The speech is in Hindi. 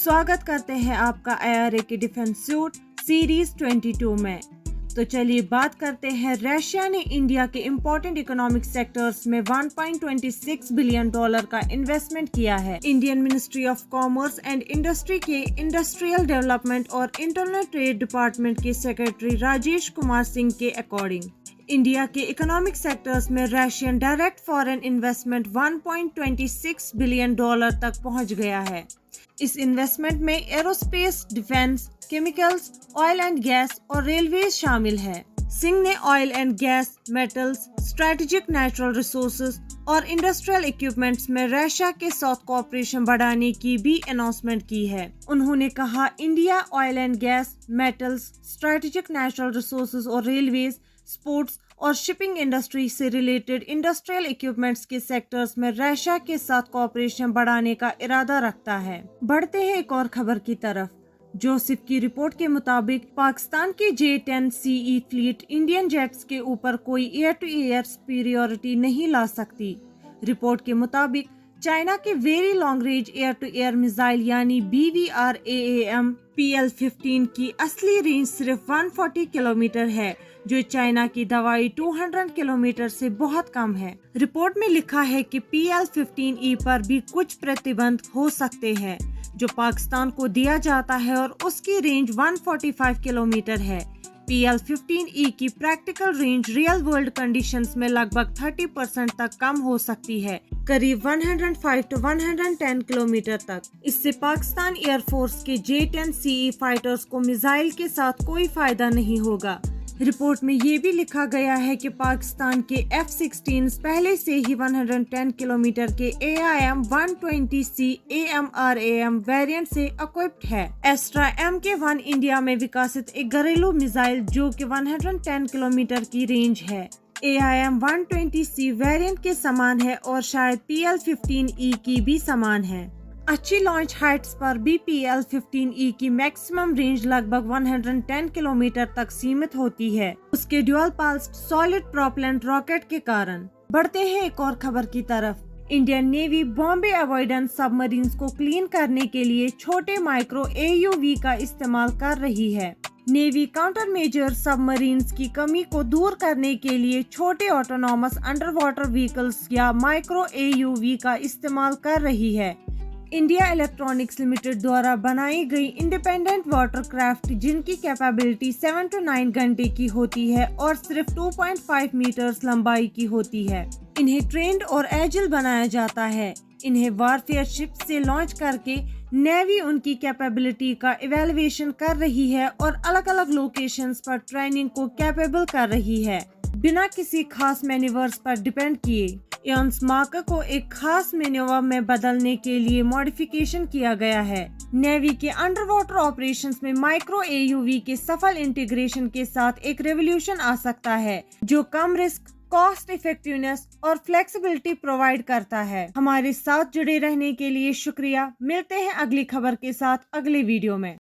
स्वागत करते हैं आपका IRA के डिफेंस सूट सीरीज 22 में। तो चलिए बात करते हैं। रशिया ने इंडिया के इम्पोर्टेंट इकोनॉमिक सेक्टर्स में $1.26 बिलियन का इन्वेस्टमेंट किया है। Indian ministry of commerce and industry के इंडस्ट्रियल डेवलपमेंट और इंटरनल ट्रेड डिपार्टमेंट के सेक्रेटरी राजेश कुमार सिंह के अकॉर्डिंग इंडिया के इकोनॉमिक सेक्टर्स में Russian direct foreign investment $1.26 billion तक पहुंच गया है। इस इन्वेस्टमेंट में aerospace, defence, chemicals, oil and gas और रेलवे शामिल है। सिंह ने oil and gas, metals, strategic natural resources और इंडस्ट्रियल इक्विपमेंट्स में रशिया के साथ कोऑपरेशन बढ़ाने की भी अनाउंसमेंट की है। उन्होंने कहा, India oil and gas, metals, strategic natural resources और रेलवेज, स्पोर्ट्स और शिपिंग इंडस्ट्री से रिलेटेड इंडस्ट्रियल इक्विपमेंट्स के सेक्टर्स में रशिया के साथ कोऑपरेशन बढ़ाने का इरादा रखता है। बढ़ते हैं एक और खबर की तरफ। जोसेफ की रिपोर्ट के मुताबिक पाकिस्तान की J-10 CE fleet Indian jets के ऊपर कोई एयर टू एयर सुपीरियरिटी नहीं ला सकती। रिपोर्ट के मुताबिक चाइना के very long range air to air missile यानी BVR-AAM PL-15 की असली रेंज सिर्फ 140 किलोमीटर है, जो चाइना की दवाई 200 किलोमीटर से बहुत कम है। रिपोर्ट में लिखा है कि PL-15E पर भी कुछ प्रतिबंध हो सकते हैं जो पाकिस्तान को दिया जाता है और उसकी रेंज 145 किलोमीटर है। PL-15E की practical range real world conditions में लगभग 30% तक कम हो सकती है, करीब 105 to 110 किलोमीटर तक। इससे पाकिस्तान एयरफोर्स के J-10 CE फाइटर्स को मिसाइल के साथ कोई फायदा नहीं होगा। रिपोर्ट में ये भी लिखा गया है कि पाकिस्तान के F-16 पहले से ही 110 किलोमीटर के AIM-120C AMRAM वेरिएंट से इक्विप्ड है। एस्ट्रा MK1 इंडिया में विकसित एक घरेलू मिसाइल जो कि 110 किलोमीटर की रेंज है। AIM-120C वेरिएंट के समान है और शायद PL-15E की भी समान है। अच्छी लॉन्च हाइट्स पर भी PL-15E की मैक्सिमम रेंज लगभग 110 किलोमीटर तक सीमित होती है, उसके dual pulsed solid propellant rocket के कारण। बढ़ते हैं एक और खबर की तरफ। Indian navy Bombay avoidance submarines को क्लीन करने के लिए छोटे माइक्रो AUV का इस्तेमाल कर रही है। नेवी काउंटर मेजर सबमरीन्स की कमी को दूर करने के लिए छोटे ऑटोनॉमस अंडर वाटर व्हीकल्स या माइक्रो AUV का इस्तेमाल कर रही है। इंडिया इलेक्ट्रॉनिक्स लिमिटेड द्वारा बनाई गई इंडिपेंडेंट वाटरक्राफ्ट जिनकी कैपेबिलिटी 7 to 9 घंटे की होती है और सिर्फ 2.5 मीटर्स लंबाई की होती है। इन्हें ट्रेंड और एजिल बनाया जाता है। इन्हें वारफेयर शिप से लॉन्च करके नेवी उनकी कैपेबिलिटी का इवैल्यूएशन कर रही है और अलग अलग लोकेशंस पर ट्रेनिंग को कैपेबल कर रही है, बिना किसी खास मैन्यूवर्स पर डिपेंड किए। एम्स मार्क को एक खास मैन्यूवर में बदलने के लिए मॉडिफिकेशन किया गया है। नेवी के अंडर वाटर ऑपरेशंस में माइक्रो AUV के सफल इंटीग्रेशन के साथ एक रेवोल्यूशन आ सकता है जो कम रिस्क, कॉस्ट इफेक्टिवनेस और फ्लेक्सिबिलिटी प्रोवाइड करता है। हमारे साथ जुड़े रहने के लिए शुक्रिया। मिलते हैं अगली खबर के साथ अगले वीडियो में।